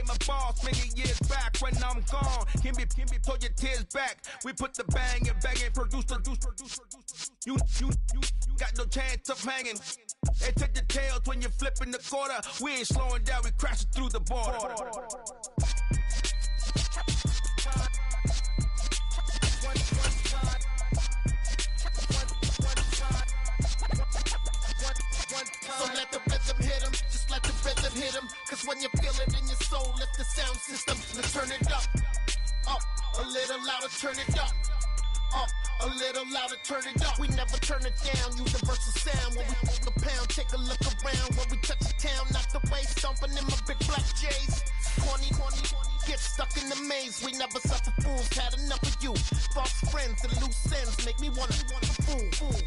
became a boss many years back. When I'm gone, can be pull your tears back. We put the bang and bang and produce. You got no chance of hanging. They take the tails when you're flipping the quarter. We ain't slowing down, we crashing through the border. So let the rhythm hit him, just let the rhythm hit him. Cause when you feel it in your soul, lift the sound system. Let's turn it up, a little louder, turn it up. A little louder, turn it up. We never turn it down, universal sound. When we hold the pound, take a look around. When we touch the town, knock the way, stomping in my big black J's. Corny, get stuck in the maze. We never suffer fools, had enough of you. False friends and loose ends make me wanna fool.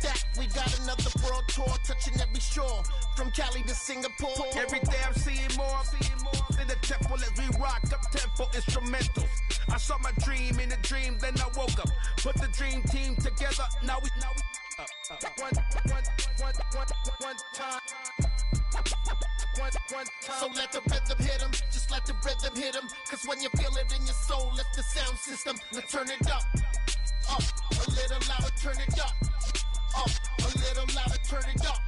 That we got another world tour, touching every shore, from Cali to Singapore. Every day I'm seeing more in the temple as we rock up tempo instrumentals. I saw my dream in a dream, then I woke up. Put the dream team together. Now we one time. So let the rhythm hit him, just let the rhythm hit him. Cause when you feel it in your soul, lift the sound system. Let's turn it up, a little louder, turn it up. A little louder, turn it up.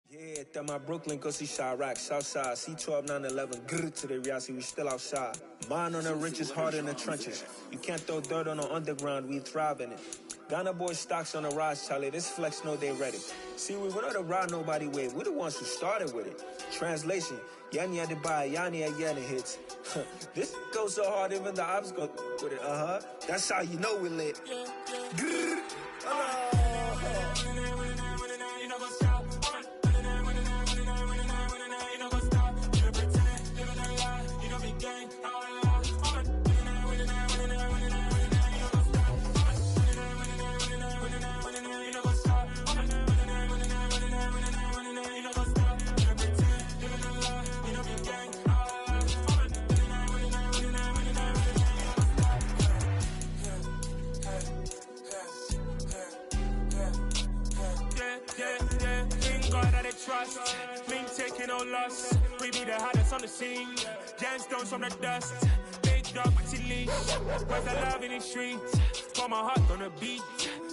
Yeah, that my Brooklyn, go see Chirac, Southside, C12, 911, grrr to the reality, we still outside. Mine on the richest, heart in the trenches. You can't throw dirt on the underground, we thrive in it. Ghana boys stocks on the rise, Charlie, this flex know they ready. See, we not to ride nobody with, we the ones who started with it. Translation, Yani had to buy, Yani had Yanni hits. This goes so hard, even the ops go with it, That's how you know we lit. Grrr, trust, clean taking no loss. We be the hottest on the scene. Gemstones from the dust. Big dog, pretty leash. Where's the love in the streets? Pour my heart on the beat.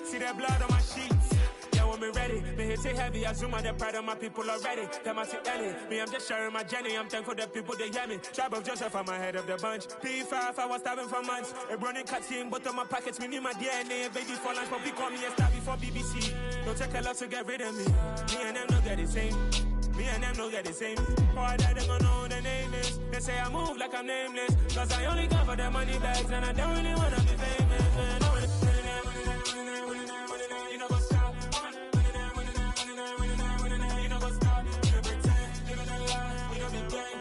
See that blood on my sheets. Yeah, when me ready, me hit it heavy. I zoom out the pride of my people already. Them I see Ellie. Me, I'm just sharing my journey. I'm thankful the people they hear me. Tribe of Joseph, I'm ahead of the bunch. P5, I was starving for months. A running cut in, but on my pockets, me need my DNA. Baby for lunch, but we call me a star before BBC. Don't take a lot to get rid of me. Me and them don't get the same. Me and them don't get the same. Boy, that they gonna know the name is. They say I move like I'm nameless. Cause I only come for the money bags. And I don't really wanna be famous, man. You know what's up? You know what's up? You pretend, living a lie. You know be gang.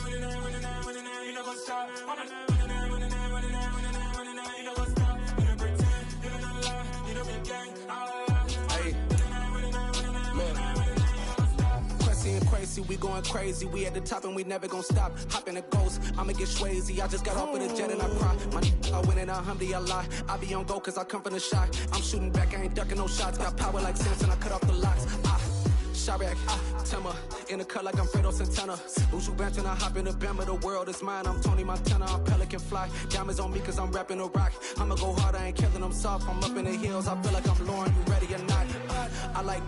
You know what's up? Crazy, we going crazy, we at the top and we never gonna stop. Hop in a ghost, I'ma get swayzy. I just got off with a jet and I cry. I win in alhamdulillah. I be on go cause I come from the shot. I'm shooting back, I ain't ducking no shots. Got power like Samson, I cut off the locks. Chirac, Timmer, in the cut like I'm Fredo Santana. Uju Banton, I hop in the Bama, the world is mine. I'm Tony Montana, I'm Pelican Fly. Diamonds on me cause I'm rapping a rock. I'ma go hard, I ain't killing them soft. I'm up in the hills, I feel like I'm Lauren, you ready or not? I like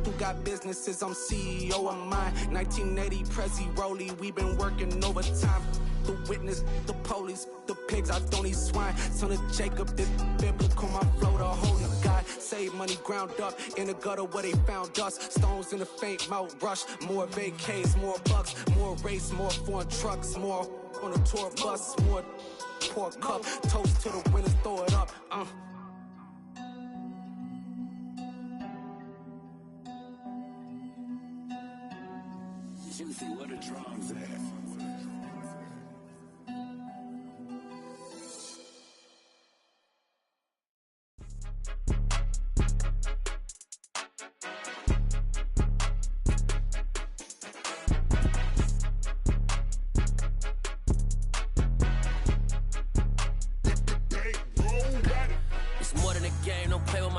who got businesses, I'm CEO of mine. 1980 Prezi Rolly, we been working overtime. The witness, the police, the pigs, I don't eat swine. Son of Jacob, this biblical, my flow, the holy God. Save money ground up in the gutter where they found us. Stones in the faint mouth rush. More vacays, more bucks, more race, more foreign trucks, more on a tour bus, more pork cup. Toast to the winners, throw it up. Juicy, what a drums at.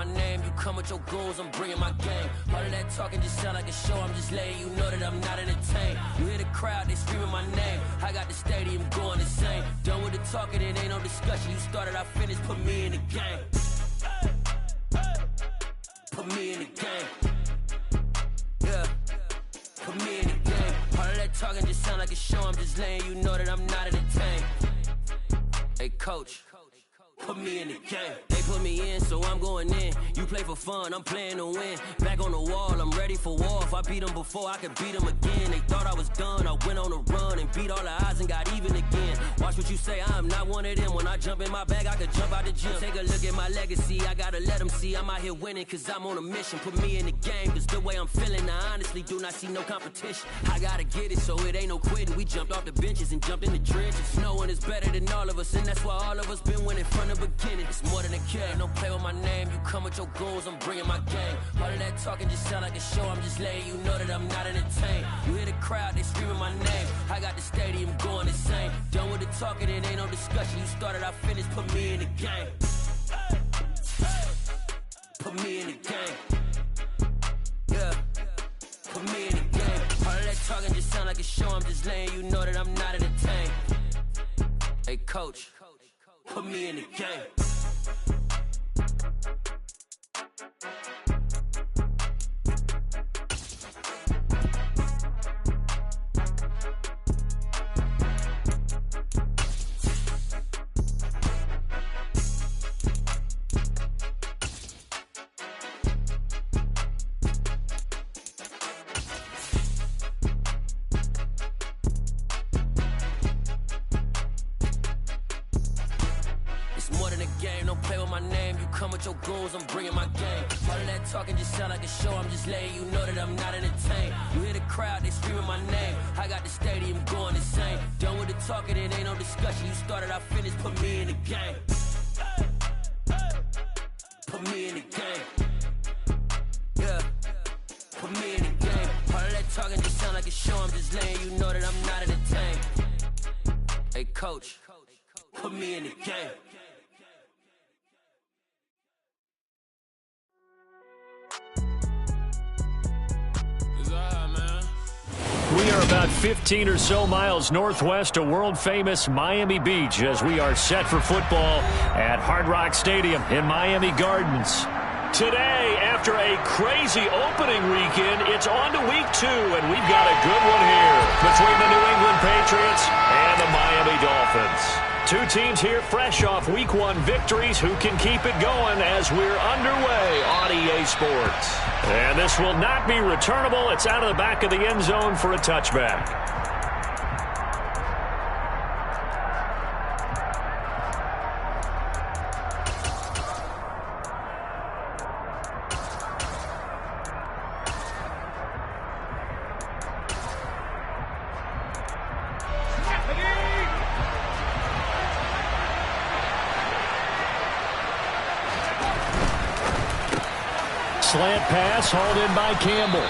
my name, you come with your goons, I'm bringing my gang. All of that talking just sound like a show, I'm just letting you know that I'm not entertained. You hear the crowd, they screaming my name, I got the stadium going insane. Done with the talking, it ain't no discussion, you started, I finished, put me in the game. Put me in the game. Yeah, put me in the game. All of that talking just sound like a show, I'm just letting you know that I'm not entertained. Hey coach, put me in the game. They put me in, so I'm going in. You play for fun, I'm playing to win. Back on the wall, I'm ready for war. If I beat them before, I could beat them again. They thought I was done, I went on a run and beat all the odds and got even again. Watch what you say, I'm not one of them. When I jump in my bag, I could jump out the gym. Take a look at my legacy, I gotta let them see I'm out here winning, cause I'm on a mission. Put me in the game, cause the way I'm feeling, I honestly do not see no competition. I gotta get it, so it ain't no quitting. We jumped off the benches and jumped in the trenches. No one is better than all of us, and that's why all of us been winning from the beginning. It's more than a game, don't play with my name. You come with your goons, I'm bringing my gang. All of that talking just sound like a show, I'm just letting you know that I'm not entertained. You hear the crowd, they screaming my name, I got the stadium going insane. Done with the talking, it ain't no discussion, you started, I finished, put me in the game. Put me in the game. Yeah, put me in the game. All of that talking just sound like a show, I'm just letting you know that I'm not entertained. Hey coach, put me in the game. Your goons, I'm bringing my game. All of that talking just sound like a show, I'm just letting you know that I'm not entertained. You hear the crowd, they screaming my name, I got the stadium going insane. Done with the talking, it ain't no discussion, you started, I finished, put me in the game. Put me in the game. Yeah, put me in the game. All of that talking just sound like a show, I'm just letting you know that I'm not entertained. Hey coach, put me in the game. We are about 15 or so miles northwest of world-famous Miami Beach as we are set for football at Hard Rock Stadium in Miami Gardens. Today, after a crazy opening weekend, it's on to week 2, and we've got a good one here between the New England Patriots and the Miami Dolphins. Two teams here fresh off week 1 victories who can keep it going as we're underway on EA Sports. And this will not be returnable. It's out of the back of the end zone for a touchback. Slant pass hauled in by Campbell.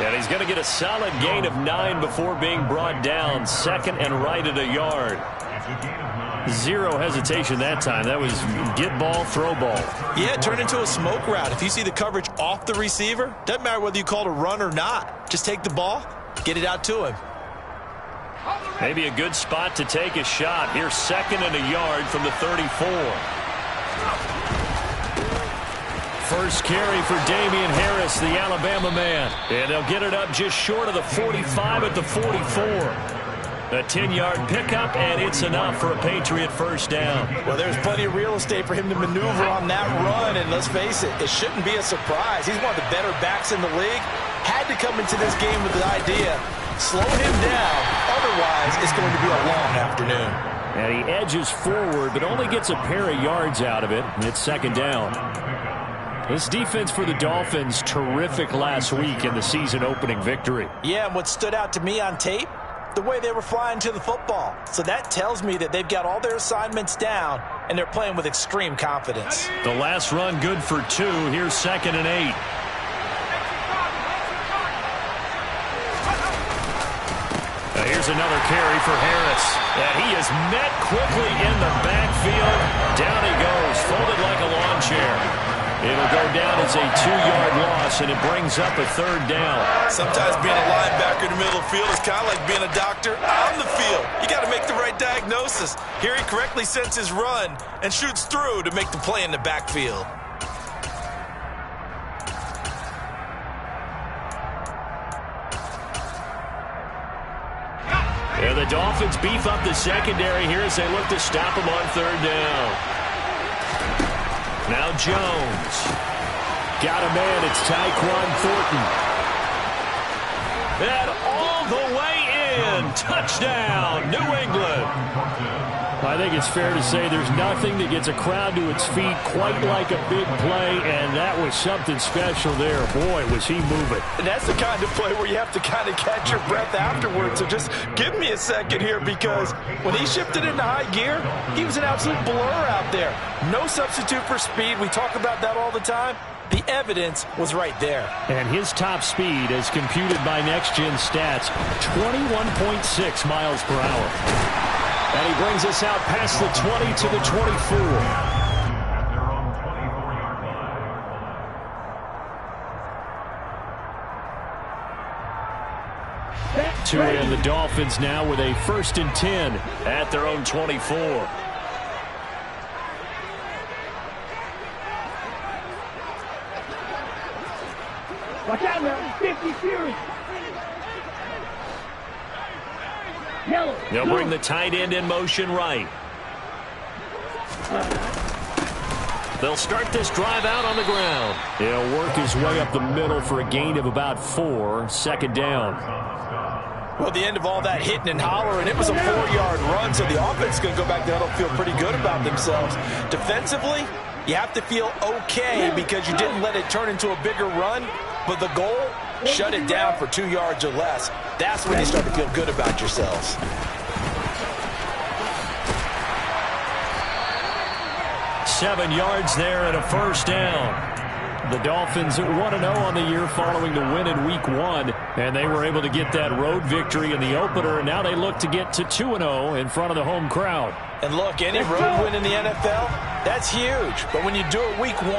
And he's going to get a solid gain of 9 before being brought down. Second and right at a yard. Zero hesitation that time. That was get ball, throw ball. Yeah, it turned into a smoke route. If you see the coverage off the receiver, doesn't matter whether you call it a run or not. Just take the ball, get it out to him. Maybe a good spot to take a shot. Here's second and a yard from the 34. First carry for Damian Harris, the Alabama man. And they'll get it up just short of the 45 at the 44. A 10-yard pickup, and it's enough for a Patriot first down. Well, there's plenty of real estate for him to maneuver on that run, and let's face it, it shouldn't be a surprise. He's one of the better backs in the league. Had to come into this game with the idea, slow him down, otherwise it's going to be a long afternoon. And he edges forward, but only gets a pair of yards out of it, and it's second down. This defense for the Dolphins, terrific last week in the season-opening victory. Yeah, and what stood out to me on tape, the way they were flying to the football. So that tells me that they've got all their assignments down, and they're playing with extreme confidence. The last run good for 2. Here's second and 8. Here's another carry for Harris. And he is met quickly in the backfield. Down he goes, folded like a lawn chair. It'll go down as a 2-yard loss, and it brings up a 3rd down. Sometimes being a linebacker in the middle of the field is kind of like being a doctor on the field. You got to make the right diagnosis. Here he correctly sends his run and shoots through to make the play in the backfield. And the Dolphins beef up the secondary here as they look to stop him on 3rd down. Now Jones. Got a man. It's Tyquan Thornton. And all the way in. Touchdown, New England. I think it's fair to say there's nothing that gets a crowd to its feet quite like a big play, and that was something special there. Boy, was he moving. And that's the kind of play where you have to kind of catch your breath afterwards. So just give me a second here, because when he shifted into high gear, he was an absolute blur out there. No substitute for speed. We talk about that all the time. The evidence was right there. And his top speed, as computed by Next Gen Stats, 21.6 miles per hour. And he brings us out past the 20 to the 24. To end the Dolphins now with a 1st and 10 at their own 24. Watch out now, 50 Fury. They'll bring the tight end in motion right. They'll start this drive out on the ground. He'll work his way up the middle for a gain of about 4, 2nd down. Well, at the end of all that hitting and hollering, it was a 4-yard run, so the offense is going to go back there and feel pretty good about themselves. Defensively, you have to feel okay because you didn't let it turn into a bigger run, but the goal, shut it down for 2 yards or less. That's when you start to feel good about yourselves. Seven yards there and a 1st down. The Dolphins 1-0 on the year following the win in Week 1, and they were able to get that road victory in the opener, and now they look to get to 2-0 in front of the home crowd. And look, any road win in the NFL, that's huge. But when you do it Week 1,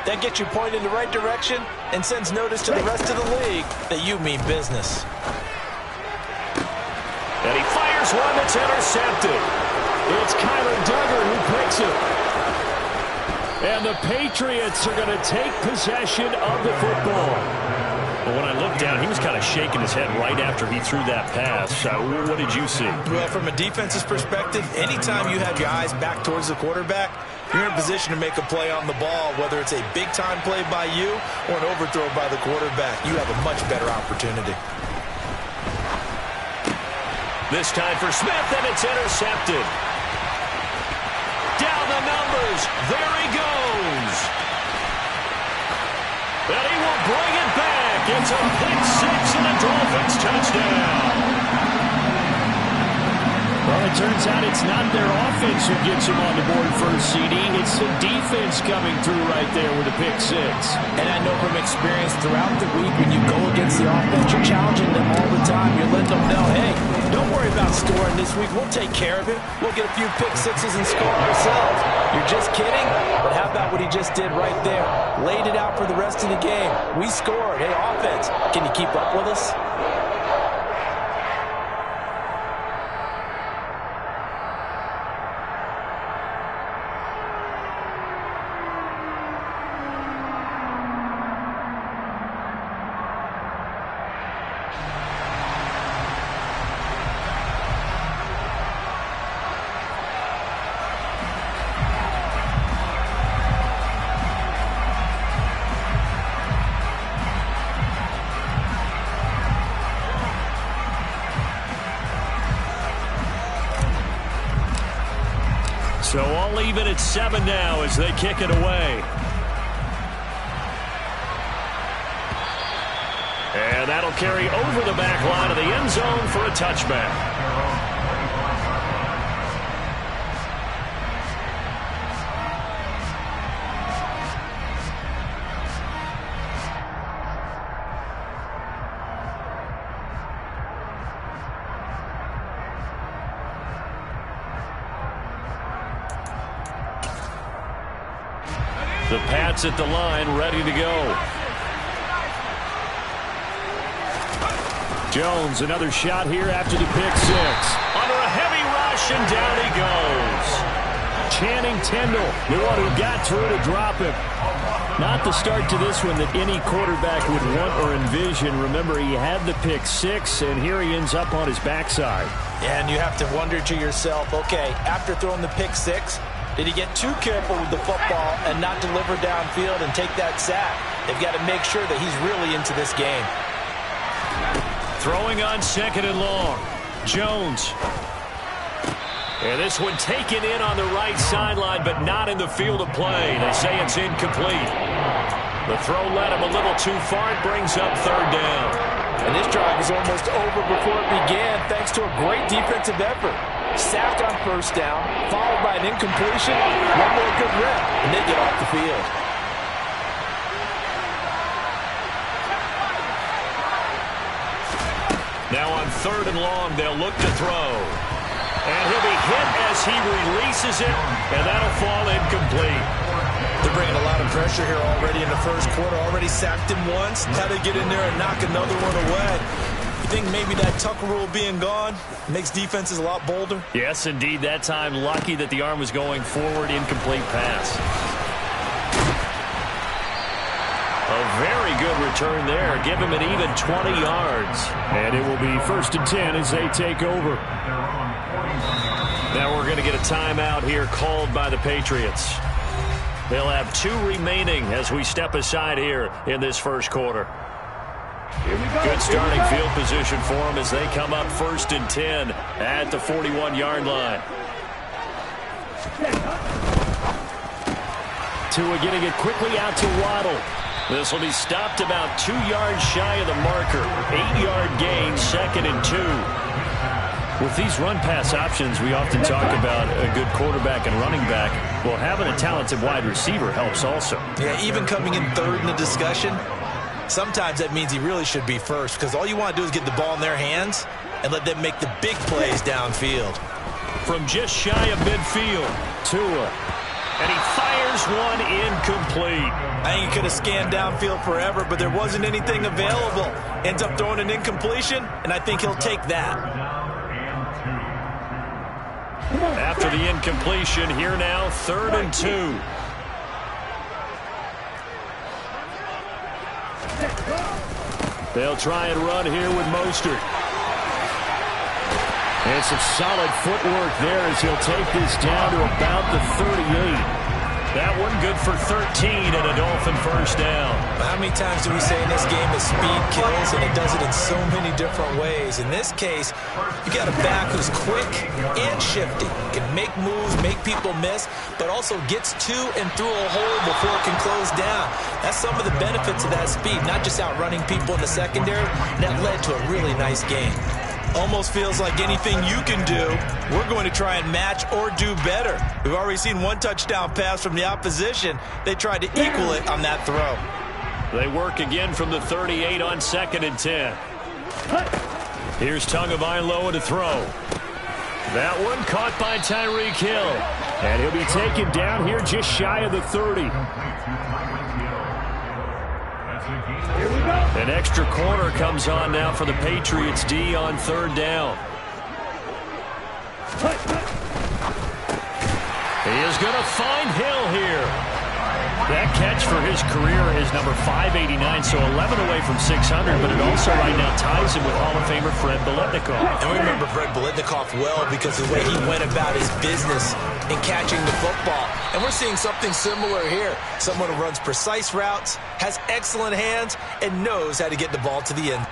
that gets you pointed in the right direction and sends notice to the rest of the league that you mean business. And he fires one that's intercepted. It's Kyler Duggar who picks it. And the Patriots are going to take possession of the football. But when I looked down, he was kind of shaking his head right after he threw that pass. What did you see? Well, from a defense's perspective, anytime you have your eyes back towards the quarterback, you're in position to make a play on the ball, whether it's a big-time play by you or an overthrow by the quarterback. You have a much better opportunity. This time for Smith, and it's intercepted. Down the numbers. There he goes. And he will bring it back. It's a pick six and a Dolphins touchdown. Well, it turns out it's not their offense who gets him on the board first, CD. It's the defense coming through right there with a pick six. And I know from experience throughout the week when you go against the offense, you're challenging them all the time. You're letting them know, hey, don't worry about scoring this week. We'll take care of it. We'll get a few pick sixes and score ourselves. You're just kidding? But how about what he just did right there? Laid it out for the rest of the game. We scored. Hey, offense, can you keep up with us? So all even at 7 now as they kick it away. And that'll carry over the back line of the end zone for a touchback. The Pats at the line, ready to go. Jones, another shot here after the pick six. Under a heavy rush, and down he goes. Channing Tindall, the one who got through to drop him. Not the start to this one that any quarterback would want or envision. Remember, he had the pick six, and here he ends up on his backside. Yeah, and you have to wonder to yourself, okay, after throwing the pick six, did he get too careful with the football and not deliver downfield and take that sack? They've got to make sure that he's really into this game. Throwing on second and long. Jones. And this one taken in on the right sideline, but not in the field of play. They say it's incomplete. The throw led him a little too far. It brings up third down. And this drive is almost over before it began, thanks to a great defensive effort. Sacked on first down, followed by an incompletion, one more good rep, and they get off the field. Now on third and long, they'll look to throw. And he'll be hit as he releases it, and that'll fall incomplete. They're bringing a lot of pressure here already in the first quarter. Already sacked him once. How to get in there and knock another one away. You think maybe that Tucker rule being gone makes defenses a lot bolder? Yes, indeed. That time, lucky that the arm was going forward. Incomplete pass. A very good return there. Give him an even 20 yards. And it will be 1st and 10 as they take over. Now we're going to get a timeout here called by the Patriots. They'll have 2 remaining as we step aside here in this first quarter. Good starting field position for them as they come up 1st and 10 at the 41-yard line. Tua getting it quickly out to Waddle. This will be stopped about 2 yards shy of the marker. 8-yard gain, 2nd and 2. With these run-pass options, we often talk about a good quarterback and running back. Well, having a talented wide receiver helps also. Yeah, even coming in third in the discussion, sometimes that means he really should be first because all you want to do is get the ball in their hands and let them make the big plays downfield. From just shy of midfield, Tua. And he fires one incomplete. I think he could have scanned downfield forever, but there wasn't anything available. Ends up throwing an incompletion, and I think he'll take that. After the incompletion, here now, 3rd and 2. They'll try and run here with Mostert. And some solid footwork there as he'll take this down to about the 38. That one good for 13 and a Dolphin first down. How many times do we say in this game that speed kills, and it does it in so many different ways? In this case, you got a back who's quick and shifty. Can make moves, make people miss, but also gets to and through a hole before it can close down. That's some of the benefits of that speed, not just outrunning people in the secondary. That led to a really nice game. Almost feels like anything you can do, we're going to try and match or do better. We've already seen one touchdown pass from the opposition. They tried to equal it on that throw. They work again from the 38 on 2nd and 10. Here's Tagovailoa to throw. That one caught by Tyreek Hill. And he'll be taken down here just shy of the 30. An extra corner comes on now for the Patriots D on 3rd down. He is going to find Hill here. That catch for his career is number 589, so 11 away from 600, but it also right now ties him with Hall of Famer Fred Biletnikoff. And we remember Fred Biletnikoff well because of the way he went about his business in catching the football. And we're seeing something similar here. Someone who runs precise routes, has excellent hands, and knows how to get the ball to the end.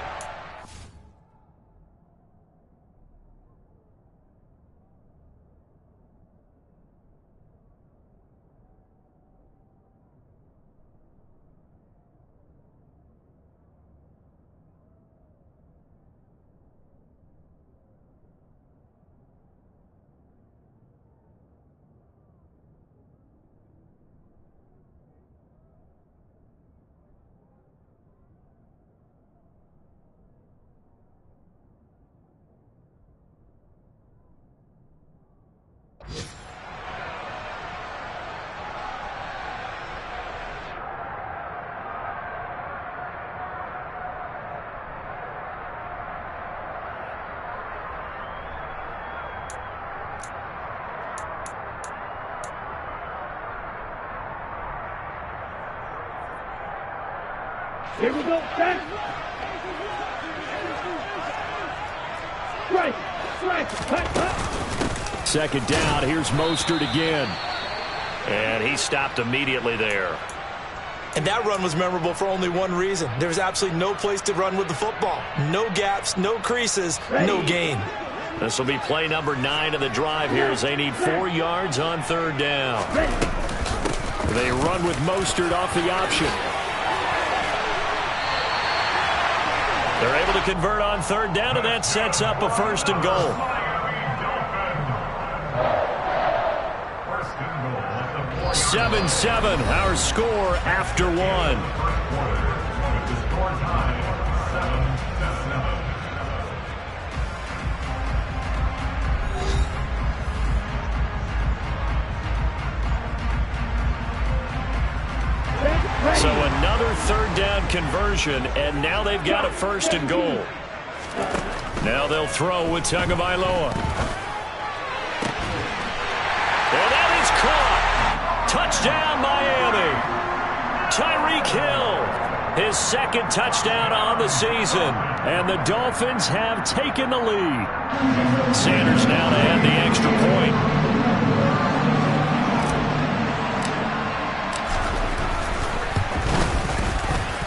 Here we go, set. Strike, cut. Second down, here's Mostert again. And he stopped immediately there. And that run was memorable for only one reason. There was absolutely no place to run with the football. No gaps, no creases, no gain. This will be play number 9 of the drive here as they need 4 yards on third down. They run with Mostert off the option. They're able to convert on third down, and that sets up a 1st and goal. 7-7, our score after 1. So another third down conversion, and now they've got a 1st and goal. Now they'll throw with Tagovailoa. And that is caught. Touchdown, Miami. Tyreek Hill, his 2nd touchdown on the season. And the Dolphins have taken the lead. Sanders now to add the extra point.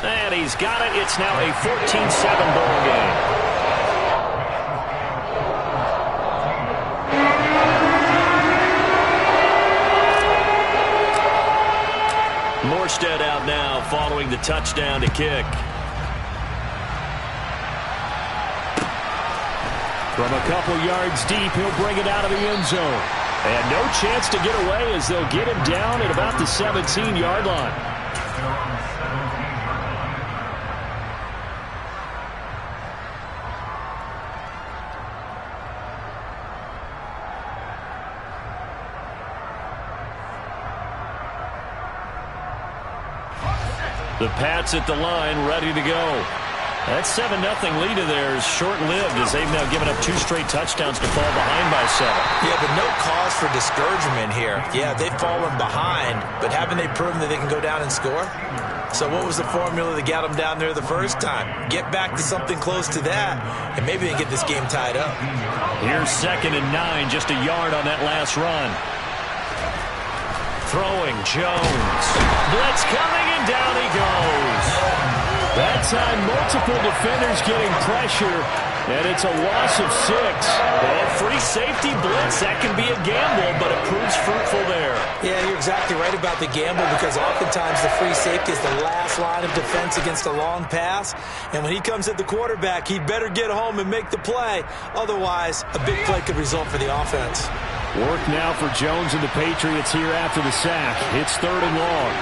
And he's got it. It's now a 14-7 ball game. Morstead out now following the touchdown to kick. From a couple yards deep, he'll bring it out of the end zone. And no chance to get away as they'll get him down at about the 17-yard line. The Pats at the line, ready to go. That 7-0 lead of theirs short-lived as they've now given up 2 straight touchdowns to fall behind by 7. Yeah, but no cause for discouragement here. Yeah, they've fallen behind, but haven't they proven that they can go down and score? So what was the formula that got them down there the first time? Get back to something close to that, and maybe they get this game tied up. Here's 2nd and 9, just a yard on that last run. Throwing, Jones. Blitz coming, and down he goes. That time, multiple defenders getting pressure, and it's a loss of 6. Well, free safety blitz, that can be a gamble, but it proves fruitful there. Yeah, you're exactly right about the gamble because oftentimes the free safety is the last line of defense against a long pass, and when he comes at the quarterback, he'd better get home and make the play. Otherwise, a big play could result for the offense. Work now for Jones and the Patriots here after the sack. It's 3rd and long.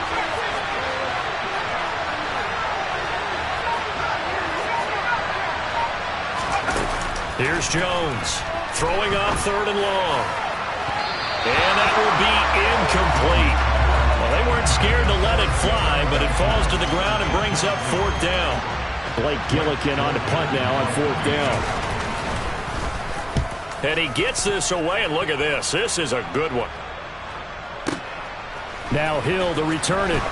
Here's Jones throwing on 3rd and long. And that will be incomplete. Well, they weren't scared to let it fly, but it falls to the ground and brings up 4th down. Blake Gillikin on the punt now on 4th down. And he gets this away, and look at this. This is a good one. Now Hill to return it.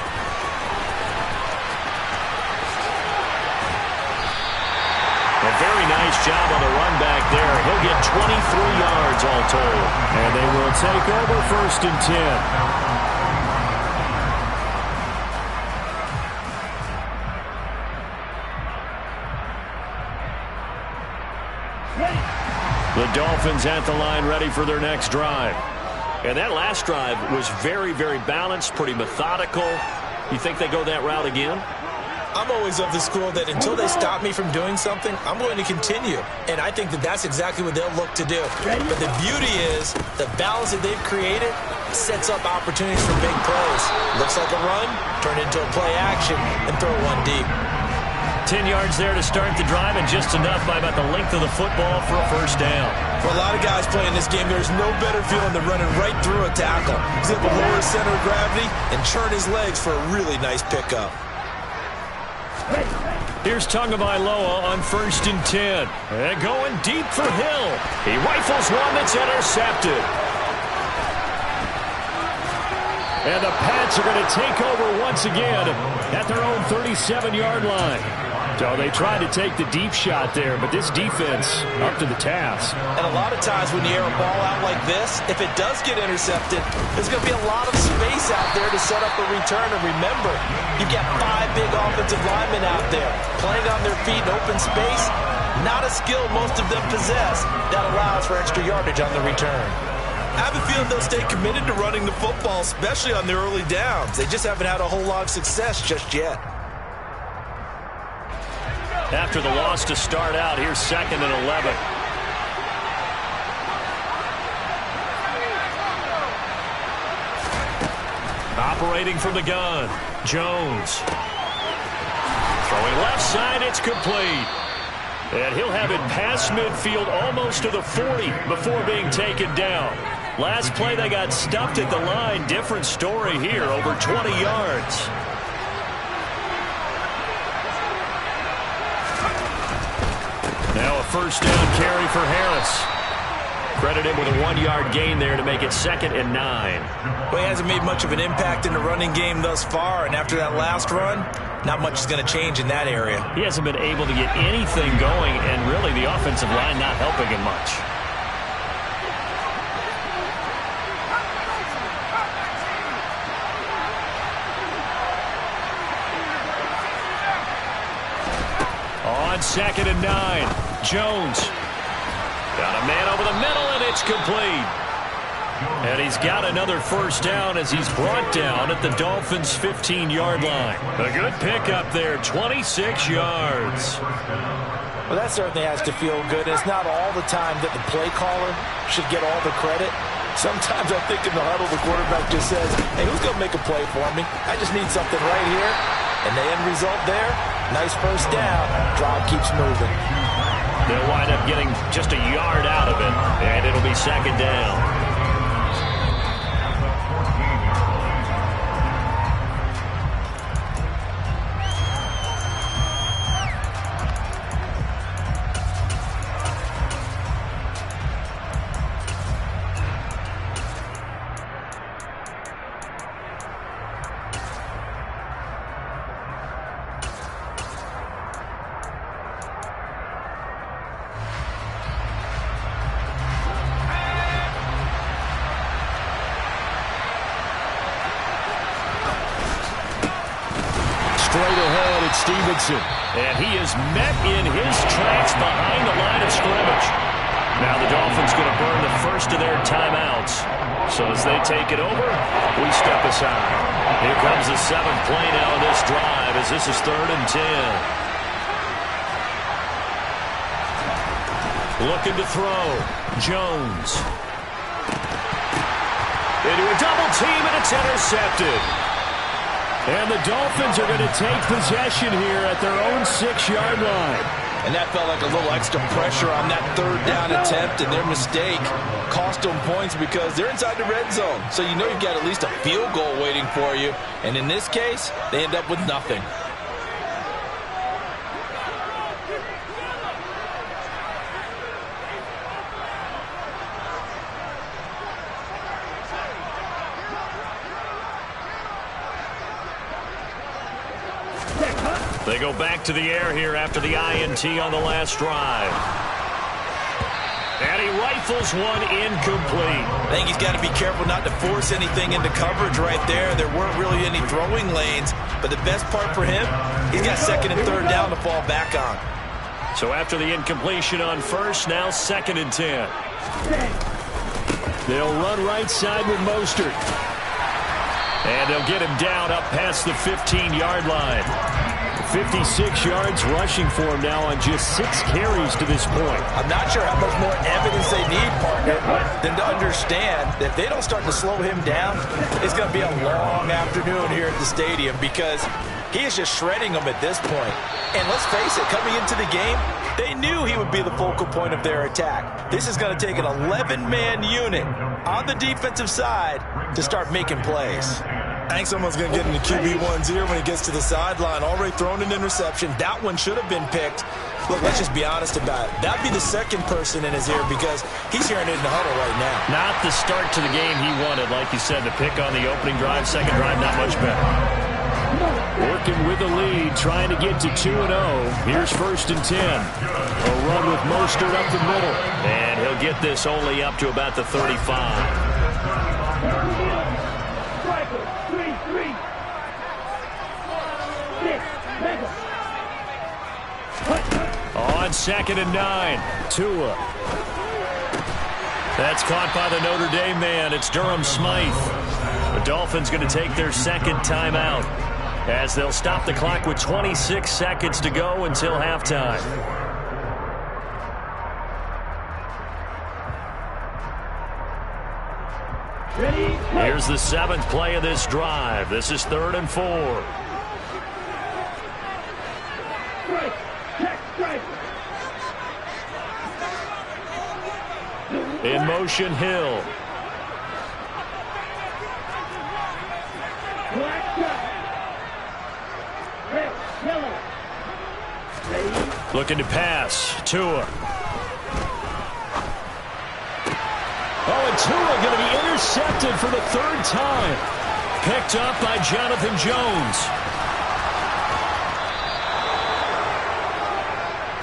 A very nice job on the run back there. He'll get 23 yards all told. And they will take over 1st and 10. The Dolphins at the line ready for their next drive. And that last drive was very, very balanced, pretty methodical. You think they go that route again? I'm always of the school that until they stop me from doing something, I'm going to continue. And I think that that's exactly what they'll look to do. But the beauty is the balance that they've created sets up opportunities for big plays. Looks like a run, turn into a play action, and throw one deep. 10 yards there to start the drive, and just enough by about the length of the football for a 1st down. For a lot of guys playing this game, there's no better feeling than running right through a tackle. He's able to lower his center of gravity and churn his legs for a really nice pickup. Here's Tagovailoa on 1st and 10. And going deep for Hill. He rifles one that's intercepted. And the Pats are going to take over once again at their own 37-yard line. So they tried to take the deep shot there, but this defense up to the task. And a lot of times when you air a ball out like this, if it does get intercepted, there's going to be a lot of space out there to set up a return. And remember, you've got 5 big offensive linemen out there playing on their feet in open space. Not a skill most of them possess that allows for extra yardage on the return. I have a feeling they'll stay committed to running the football, especially on their early downs. They just haven't had a whole lot of success just yet. After the loss to start out, here's 2nd and 11. Operating from the gun, Jones. Throwing left side, it's complete. And he'll have it past midfield almost to the 40 before being taken down. Last play, they got stuffed at the line. Different story here, over 20 yards. Now a first down carry for Harris. Credit him with a 1-yard gain there to make it 2nd and 9. Well, he hasn't made much of an impact in the running game thus far, and after that last run, not much is going to change in that area. He hasn't been able to get anything going, and really the offensive line not helping him much. On 2nd and 9, Jones. Got a man over the middle, and it's complete. And he's got another first down as he's brought down at the Dolphins' 15-yard line. A good pickup there, 26 yards. Well, that certainly has to feel good. It's not all the time that the play caller should get all the credit. Sometimes I think in the huddle, the quarterback just says, hey, who's going to make a play for me? I just need something right here. And the end result there, nice first down. Drive keeps moving. They'll wind up getting just a yard out of it, and it'll be 2nd down. Stevenson, and he is met in his tracks behind the line of scrimmage. Now the Dolphins going to burn the first of their timeouts. So as they take it over, we step aside. Here comes the 7th play now of this drive as this is 3rd and 10. Looking to throw. Jones. Into a double team, and it's intercepted. And the Dolphins are going to take possession here at their own 6-yard line. And that felt like a little extra pressure on that 3rd down attempt, and their mistake cost them points because they're inside the red zone. So you know you've got at least a field goal waiting for you. And in this case, they end up with nothing. They go back to the air here after the INT on the last drive. And he rifles one incomplete. I think he's got to be careful not to force anything into coverage right there. There weren't really any throwing lanes. But the best part for him, he's got 2nd and 3rd down to fall back on. So after the incompletion on first, now 2nd and 10. They'll run right side with Mostert. And they'll get him down up past the 15-yard line. 56 yards rushing for him now on just 6 carries to this point. I'm not sure how much more evidence they need, partner, than to understand that if they don't start to slow him down, it's going to be a long afternoon here at the stadium because he is just shredding them at this point. And let's face it, coming into the game, they knew he would be the focal point of their attack. This is going to take an 11-man unit on the defensive side to start making plays. I think someone's going to get in the QB1's ear when he gets to the sideline. Already thrown an interception. That one should have been picked. Look, let's just be honest about it. That'd be the second person in his ear because he's hearing it in the huddle right now. Not the start to the game he wanted. Like you said, the pick on the opening drive, second drive, not much better. Working with the lead, trying to get to 2-0. Here's 1st and 10. A run with Mostert up the middle. And he'll get this only up to about the 35. On 2nd and 9, Tua. That's caught by the Notre Dame man. It's Durham Smythe. The Dolphins going to take their second timeout as they'll stop the clock with 26 seconds to go until halftime. Here's the 7th play of this drive. This is 3rd and 4. In motion, Hill. Looking to pass. Tua. Oh, and Tua going to be intercepted for the 3rd time. Picked up by Jonathan Jones.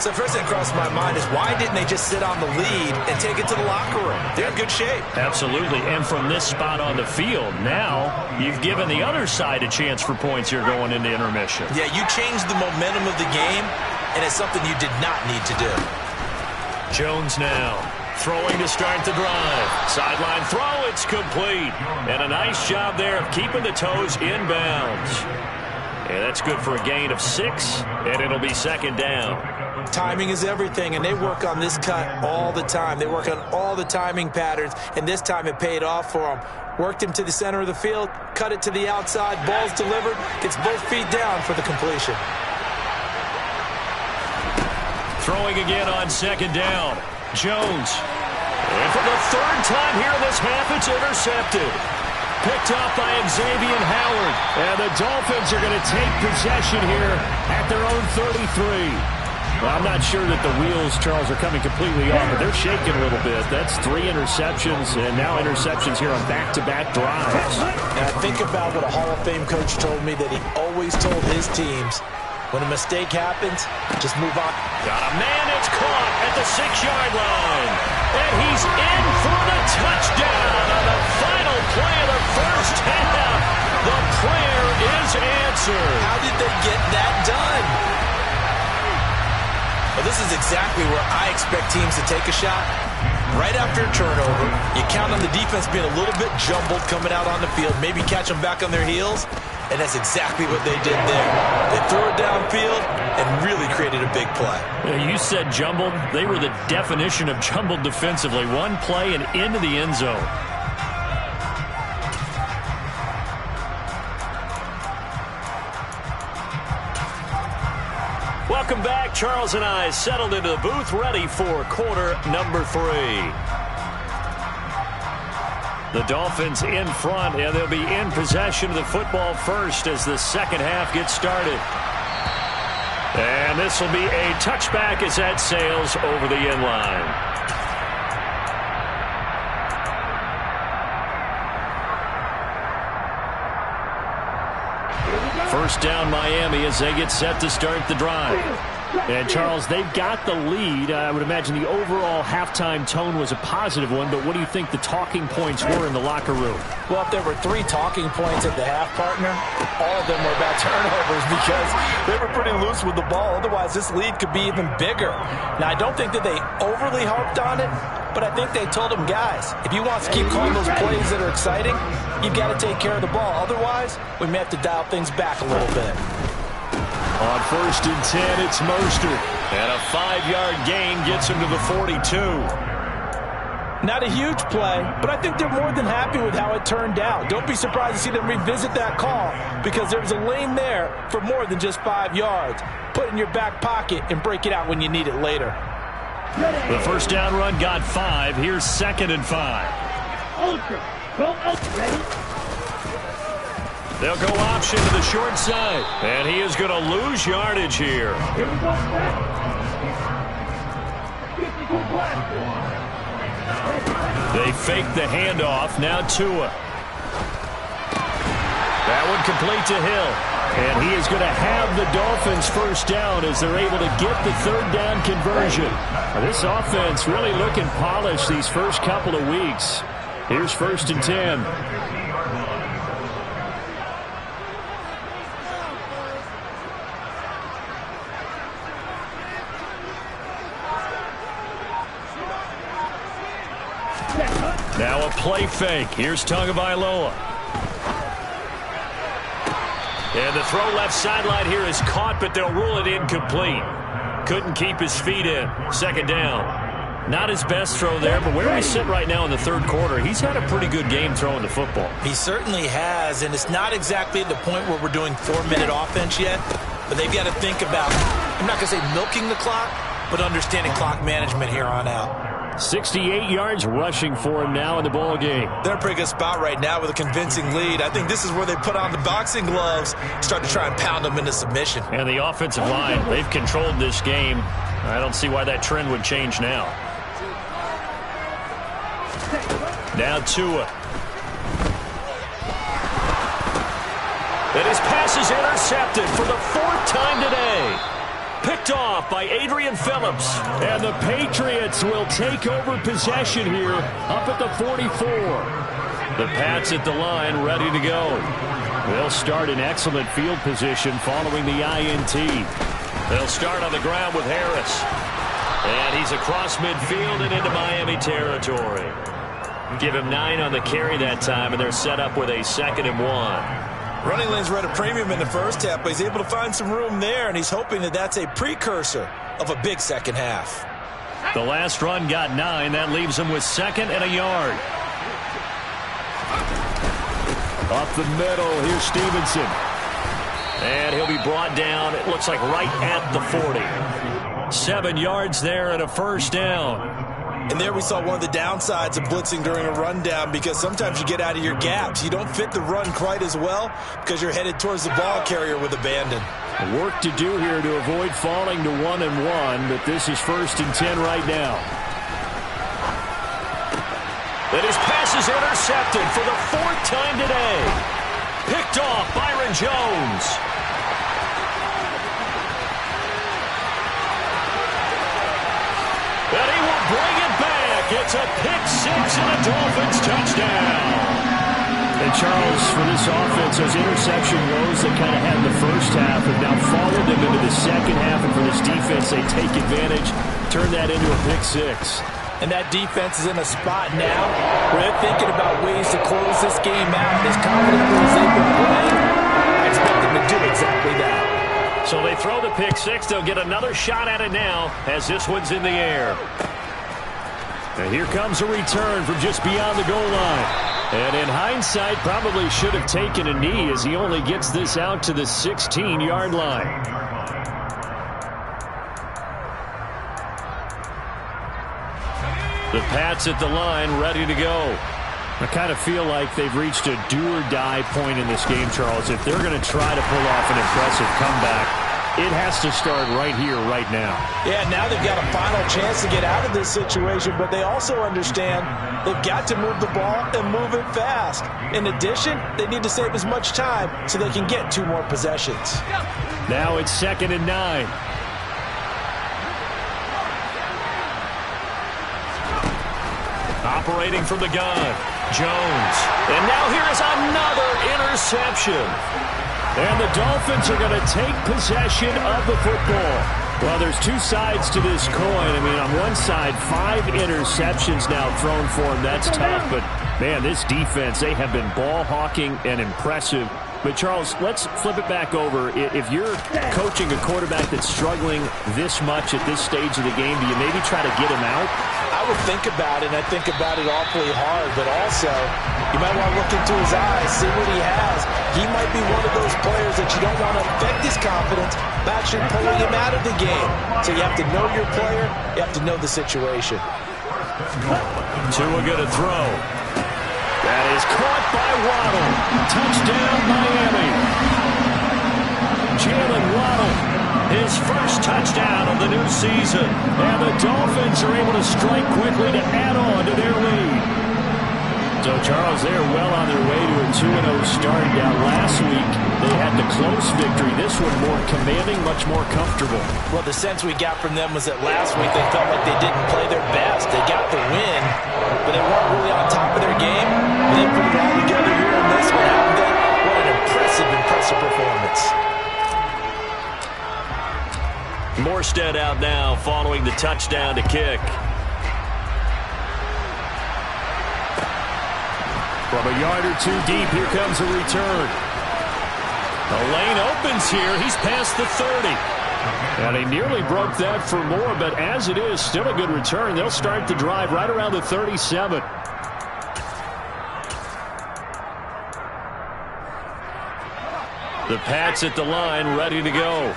So first thing crossed my mind is why didn't they just sit on the lead and take it to the locker room? They're in good shape. Absolutely. And from this spot on the field, now you've given the other side a chance for points here going into intermission. Yeah, you changed the momentum of the game, and it's something you did not need to do. Jones now throwing to start the drive. Sideline throw, it's complete. And a nice job there of keeping the toes inbounds. And that's good for a gain of 6, and it'll be 2nd down. Timing is everything, and they work on this cut all the time. They work on all the timing patterns, and this time it paid off for them. Worked him to the center of the field, cut it to the outside, ball's delivered, gets both feet down for the completion. Throwing again on 2nd down. Jones. And for the 3rd time here in this half, it's intercepted. Picked up by Xavier Howard. And the Dolphins are going to take possession here at their own 33. Well, I'm not sure that the wheels, Charles, are coming completely off, but they're shaking a little bit. That's 3 interceptions, and now interceptions here on back-to-back drives. And I think about what a Hall of Fame coach told me that he always told his teams, when a mistake happens, just move on. Got a man, it's caught at the 6-yard line. And he's in for the touchdown on the final play of the first half. The prayer is answered. How did they get that done? Well, this is exactly where I expect teams to take a shot. Right after a turnover, you count on the defense being a little bit jumbled coming out on the field, maybe catch them back on their heels, and that's exactly what they did there. They threw it downfield and really created a big play. You said jumbled. They were the definition of jumbled defensively. One play and into the end zone. Welcome back. Charles and I settled into the booth, ready for quarter number 3. The Dolphins in front, and they'll be in possession of the football first as the second half gets started. And this will be a touchback as that sails over the end line. First down Miami as they get set to start the drive. And, Charles, they've got the lead. I would imagine the overall halftime tone was a positive one, but what do you think the talking points were in the locker room? Well, if there were 3 talking points at the half, partner, all of them were about turnovers because they were pretty loose with the ball. Otherwise, this lead could be even bigger. Now, I don't think that they overly harped on it, but I think they told them, guys, if you want to keep calling those plays that are exciting, you've got to take care of the ball. Otherwise, we may have to dial things back a little bit. On 1st and 10, it's Mostert. And a 5-yard gain gets him to the 42. Not a huge play, but I think they're more than happy with how it turned out. Don't be surprised to see them revisit that call because there was a lane there for more than just 5 yards. Put it in your back pocket and break it out when you need it later. The first down run got 5. Here's 2nd and 5. Ultra. Go ultra. Ready? They'll go option to the short side. And he is going to lose yardage here. They fake the handoff. Now Tua. That one complete to Hill. And he is going to have the Dolphins first down as they're able to get the third down conversion. This offense really looking polished these first couple of weeks. Here's 1st and 10. Now a play fake. Here's Tagovailoa. And the throw left sideline here is caught, but they'll rule it incomplete. Couldn't keep his feet in. 2nd down. Not his best throw there, but where we sit right now in the 3rd quarter, he's had a pretty good game throwing the football. He certainly has, and it's not exactly at the point where we're doing 4-minute offense yet, but they've got to think about, I'm not going to say milking the clock, but understanding clock management here on out. 68 yards rushing for him now in the ball game. They're in a pretty good spot right now with a convincing lead. I think this is where they put on the boxing gloves, start to try and pound them into submission. And the offensive line, they've controlled this game. I don't see why that trend would change now. Now Tua. And his pass is intercepted for the 4th time today. Picked off by Adrian Phillips. And the Patriots will take over possession here up at the 44. The Pats at the line ready to go. They'll start in excellent field position following the INT. They'll start on the ground with Harris. And he's across midfield and into Miami territory. Give him 9 on the carry that time, and they're set up with a 2nd and 1. Running lanes were at a premium in the first half, but he's able to find some room there, and he's hoping that that's a precursor of a big second half. The last run got 9. That leaves him with 2nd and a yard. Up the middle, here's Stevenson. And he'll be brought down, it looks like right at the 40. 7 yards there and a first down. And there we saw one of the downsides of blitzing during a rundown, because sometimes you get out of your gaps. You don't fit the run quite as well because you're headed towards the ball carrier with abandon. Work to do here to avoid falling to 1 and 1, but this is 1st and 10 right now. And his pass is intercepted for the 4th time today. Picked off Byron Jones. And he will bring it back. It's a pick 6 and a Dolphins touchdown. And Charles, for this offense, those interception woes that kind of had in the first half have now followed them into the second half. And for this defense, they take advantage, turn that into a pick 6. And that defense is in a spot now where they're thinking about ways to close this game out. As confidently as they've been playing, I expect them to do exactly that. So they throw the pick 6. They'll get another shot at it now as this one's in the air. And here comes a return from just beyond the goal line. And in hindsight, probably should have taken a knee as he only gets this out to the 16-yard line. The Pats at the line ready to go. I kind of feel like they've reached a do-or-die point in this game, Charles. If they're going to try to pull off an impressive comeback, it has to start right here, right now. Yeah, now they've got a final chance to get out of this situation, but they also understand they've got to move the ball and move it fast. In addition, they need to save as much time so they can get 2 more possessions. Now it's 2nd and 9. Operating from the gun, Jones. And now here is another interception. And the Dolphins are going to take possession of the football. Well, there's 2 sides to this coin. I mean, on one side, 5 interceptions now thrown for him. That's tough. But, man, this defense, they have been ball hawking and impressive. But, Charles, let's flip it back over. If you're coaching a quarterback that's struggling this much at this stage of the game, do you maybe try to get him out? I would think about it, and I think about it awfully hard. But also, you might want to look into his eyes, see what he has. He might be one of those players that you don't want to affect his confidence by actually pulling him out of the game. So you have to know your player. You have to know the situation. Tua going to throw. That is caught by Waddle. Touchdown, Miami. Jalen Waddle, his first touchdown of the new season. And the Dolphins are able to strike quickly to add on to their lead. So, Charles, they're well on their way to a 2-0 start. Now, last week, they had the close victory. This one more commanding, much more comfortable. Well, the sense we got from them was that last week they felt like they didn't play their best. They got the win, but they weren't really on top of their game. They put it all together here in this one, haven't they? What an impressive performance. Morstead out now following the touchdown to kick. From a yard or two deep, here comes a return. The lane opens here. He's past the 30. And he nearly broke that for more, but as it is, still a good return. They'll start the drive right around the 37. The Pats at the line, ready to go.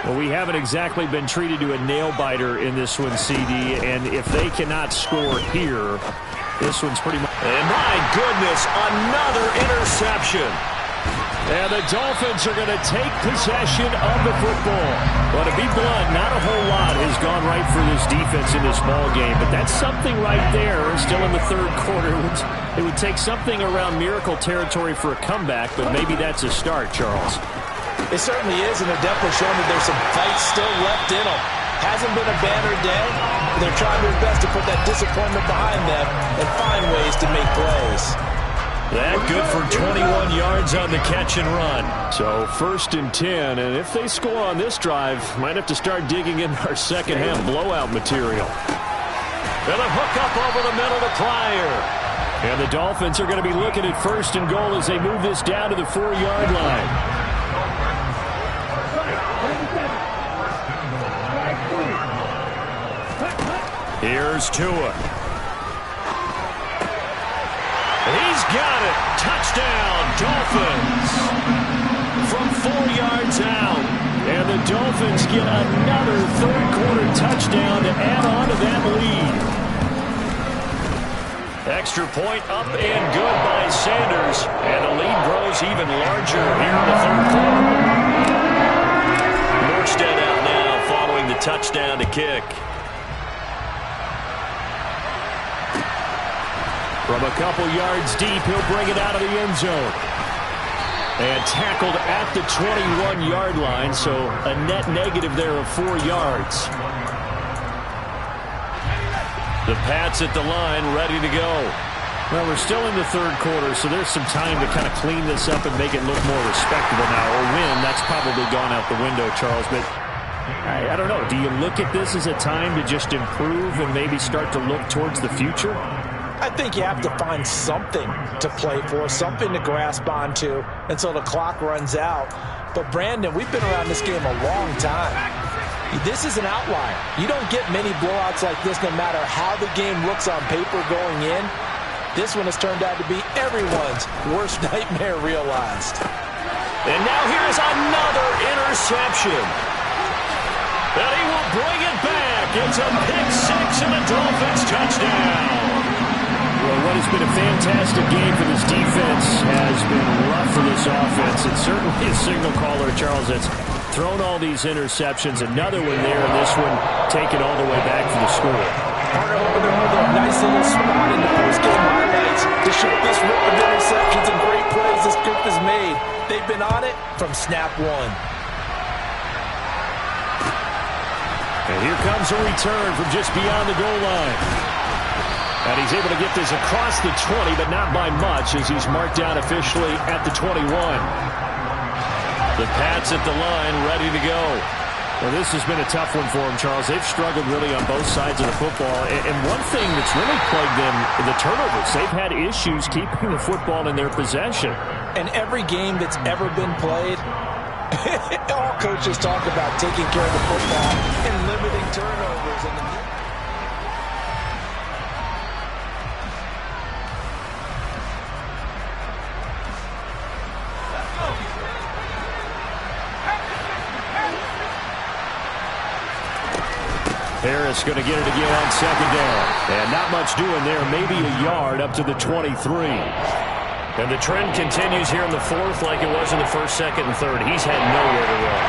Well, we haven't exactly been treated to a nail-biter in this one, CD, and if they cannot score here, this one's pretty much... And my goodness, another interception. And the Dolphins are going to take possession of the football. Well, to be blunt, not a whole lot has gone right for this defense in this ball game, but that's something right there. Still in the third quarter. It would take something around miracle territory for a comeback, but maybe that's a start, Charles. It certainly is, and they're definitely showing that there's some fight still left in them. Hasn't been a banner day, but they're trying their best to put that disappointment behind them and find ways to make plays. That good for 21 yards on the catch and run. So 1st and 10, and if they score on this drive, might have to start digging in our second half blowout material. And a hook up over the middle to Pryor. And the Dolphins are going to be looking at 1st and goal as they move this down to the 4-yard line. Here's Tua. He's got it. Touchdown, Dolphins. From 4 yards out. And the Dolphins get another third-quarter touchdown to add on to that lead. Extra point up and good by Sanders. And the lead grows even larger here in the third quarter. Morstead out now following the touchdown to kick. From a couple yards deep, he'll bring it out of the end zone. And tackled at the 21-yard line, so a net negative there of 4 yards. The Pats at the line, ready to go. Well, we're still in the third quarter, so there's some time to kind of clean this up and make it look more respectable now. Or win, that's probably gone out the window, Charles. But I don't know. Do you look at this as a time to just improve and maybe start to look towards the future? I think you have to find something to play for, something to grasp onto until the clock runs out. But, Brandon, we've been around this game a long time. This is an outlier. You don't get many blowouts like this no matter how the game looks on paper going in. This one has turned out to be everyone's worst nightmare realized. And now here's another interception. And he will bring it back. It's a pick six and a Dolphins touchdown. Well, what has been a fantastic game for this defense has been rough for this offense. And certainly a signal caller, Charles, that's thrown all these interceptions. Another one there, and this one taken all the way back for the score. Partner over there with a nice little spot in the post-game highlights to show this rip of interceptions and great plays this group has made. They've been on it from snap one. And here comes a return from just beyond the goal line. And he's able to get this across the 20, but not by much as he's marked down officially at the 21. The Pats at the line, ready to go. Well, this has been a tough one for them, Charles. They've struggled really on both sides of the football. And one thing that's really plagued them, the turnovers. They've had issues keeping the football in their possession. And every game that's ever been played, all coaches talk about taking care of the football and limiting turnovers. And Harris going to get it again on second down. And not much doing there. Maybe a yard up to the 23. And the trend continues here in the fourth like it was in the first, second, and third. He's had nowhere to run.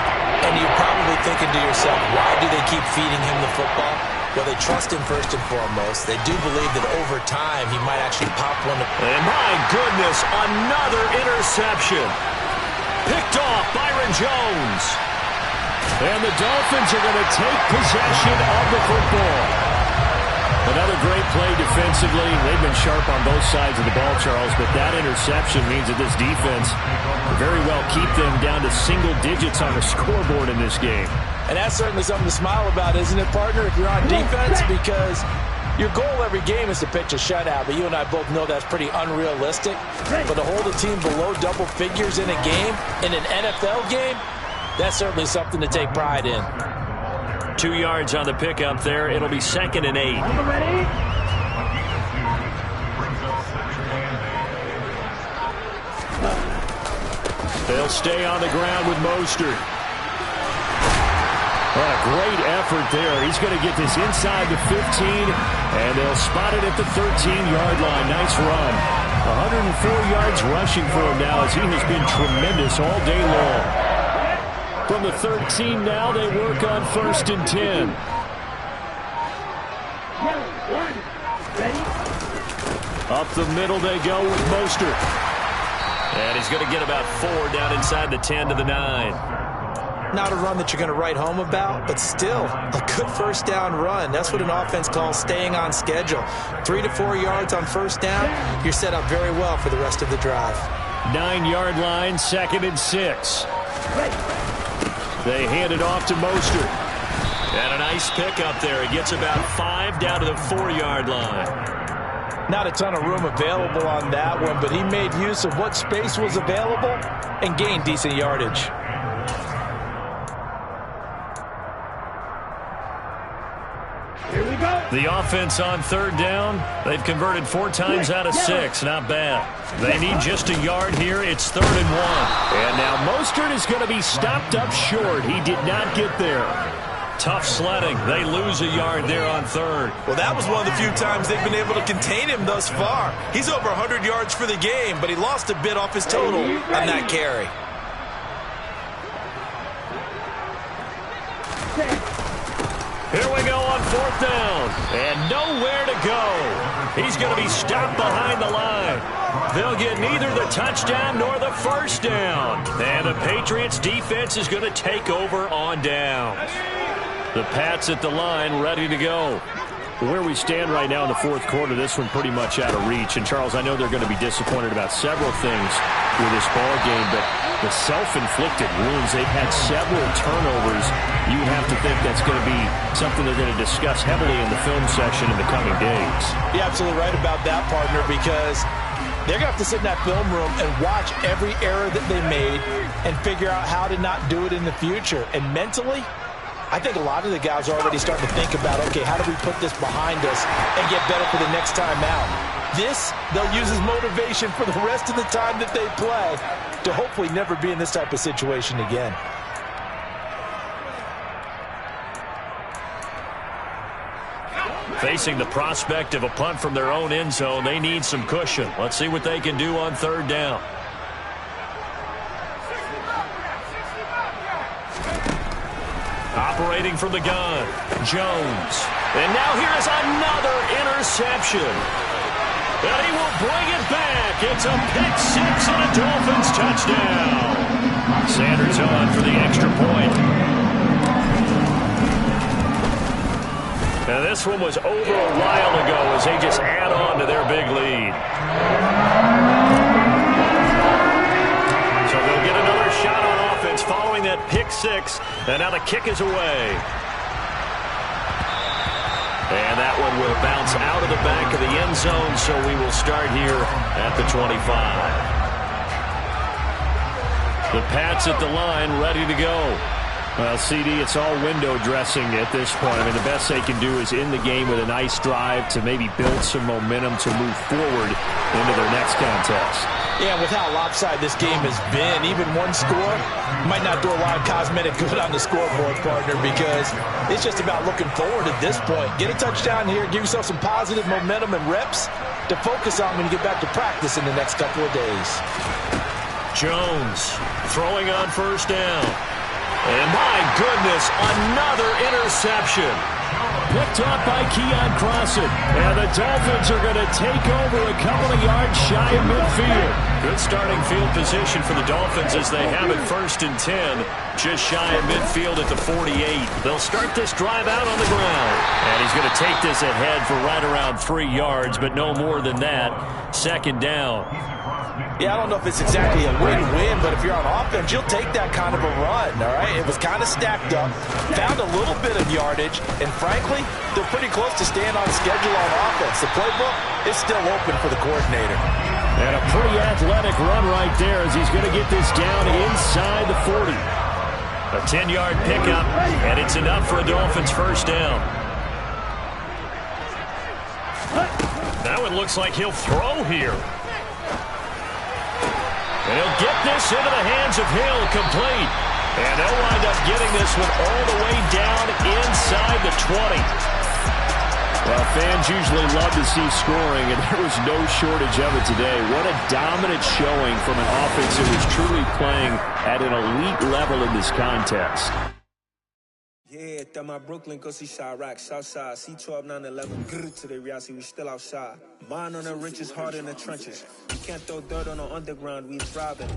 And you're probably thinking to yourself, why do they keep feeding him the football? Well, they trust him first and foremost. They do believe that over time he might actually pop one. And my goodness, another interception. Picked off Byron Jones. And the Dolphins are going to take possession of the football. Another great play defensively. They've been sharp on both sides of the ball, Charles, but that interception means that this defense will very well keep them down to single digits on the scoreboard in this game. And that's certainly something to smile about, isn't it, partner, if you're on defense? Because your goal every game is to pitch a shutout, but you and I both know that's pretty unrealistic. But to hold a team below double figures in a game, in an NFL game, that's certainly something to take pride in. 2 yards on the pickup there. It'll be 2nd and 8. They'll stay on the ground with Mostert. What a great effort there. He's going to get this inside the 15, and they'll spot it at the 13-yard line. Nice run. 104 yards rushing for him now as he has been tremendous all day long. From the 13 now, they work on 1st and 10. Up the middle they go with Mostert. And he's going to get about 4 down inside the 10 to the 9. Not a run that you're going to write home about, but still a good first down run. That's what an offense calls staying on schedule. 3 to 4 yards on first down, you're set up very well for the rest of the drive. 9-yard line, 2nd and 6. They hand it off to Mostert. And a nice pickup there. He gets about 5 down to the 4-yard line. Not a ton of room available on that one, but he made use of what space was available and gained decent yardage. Here we go. The offense on 3rd down. They've converted 4 times out of 6. Not bad. They need just a yard here. It's 3rd and 1. And now Mostert is going to be stopped up short. He did not get there. Tough sledding. They lose a yard there on 3rd. Well, that was one of the few times they've been able to contain him thus far. He's over 100 yards for the game, but he lost a bit off his total on that carry. Here we go on 4th down. And nowhere to go. He's going to be stopped behind the line. They'll get neither the touchdown nor the first down. And the Patriots defense is going to take over on downs. The Pats at the line ready to go. Where we stand right now in the 4th quarter, this one pretty much out of reach. And, Charles, I know they're going to be disappointed about several things with this ball game, but the self-inflicted wounds, they've had several turnovers. You have to think that's going to be something they're going to discuss heavily in the film section in the coming days. You're absolutely right about that, partner, because they're going to have to sit in that film room and watch every error that they made and figure out how to not do it in the future. And mentally, I think a lot of the guys are already starting to think about, okay, how do we put this behind us and get better for the next time out? This, they'll use as motivation for the rest of the time that they play to hopefully never be in this type of situation again. Facing the prospect of a punt from their own end zone, they need some cushion. Let's see what they can do on 3rd down. Operating from the gun, Jones. And now here's another interception. And he will bring it back. It's a pick 6 and a Dolphins touchdown. Sanders on for the extra point. Now this one was over a while ago as they just add on to their big lead. So they'll get another shot on offense following that pick 6. And now the kick is away. And that one will bounce out of the back of the end zone, so we will start here at the 25. The Pats at the line ready to go. Well, CD, it's all window dressing at this point. I mean, the best they can do is in the game with a nice drive to maybe build some momentum to move forward into their next contest. Yeah, with how lopsided this game has been, even one score might not do a lot of cosmetic good on the scoreboard, partner, because it's just about looking forward at this point. Get a touchdown here, give yourself some positive momentum and reps to focus on when you get back to practice in the next couple of days. Jones throwing on first down. And my goodness, another interception. Picked off by Keon Crossan. And the Dolphins are going to take over a couple of yards shy of midfield. Good starting field position for the Dolphins as they have it 1st and 10. Just shy of midfield at the 48. They'll start this drive out on the ground. And he's going to take this ahead for right around 3 yards, but no more than that. 2nd down. Yeah, I don't know if it's exactly a win-win, but if you're on offense, you'll take that kind of a run, all right? It was kind of stacked up, found a little bit of yardage, and frankly, they're pretty close to staying on schedule on offense. The playbook is still open for the coordinator. And a pretty athletic run right there as he's going to get this down inside the 40. A 10-yard pickup, and it's enough for a Dolphins 1st down. Now it looks like he'll throw here. And he'll get this into the hands of Hill, complete. And they'll wind up getting this one all the way down inside the 20. Well, fans usually love to see scoring, and there was no shortage of it today. What a dominant showing from an offense that was truly playing at an elite level in this contest. Yeah, that my Brooklyn, go see Chirac, Southside, C12, 911, grr to the Riasi, we still outside. Mine on the riches, hard in the trenches. You can't throw dirt on the underground, we thriving.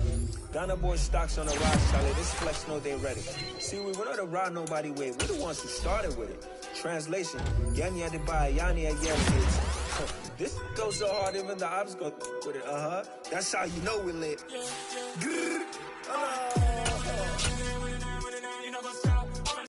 Ghana boy stocks on the ride, Charlie, this flex know they ready. See, we went on to ride nobody way, we're the ones who started with it. Translation, Yanni had to buy, Yanni had kids. This goes so hard, even the ops go with it, That's how you know we lit. Grr,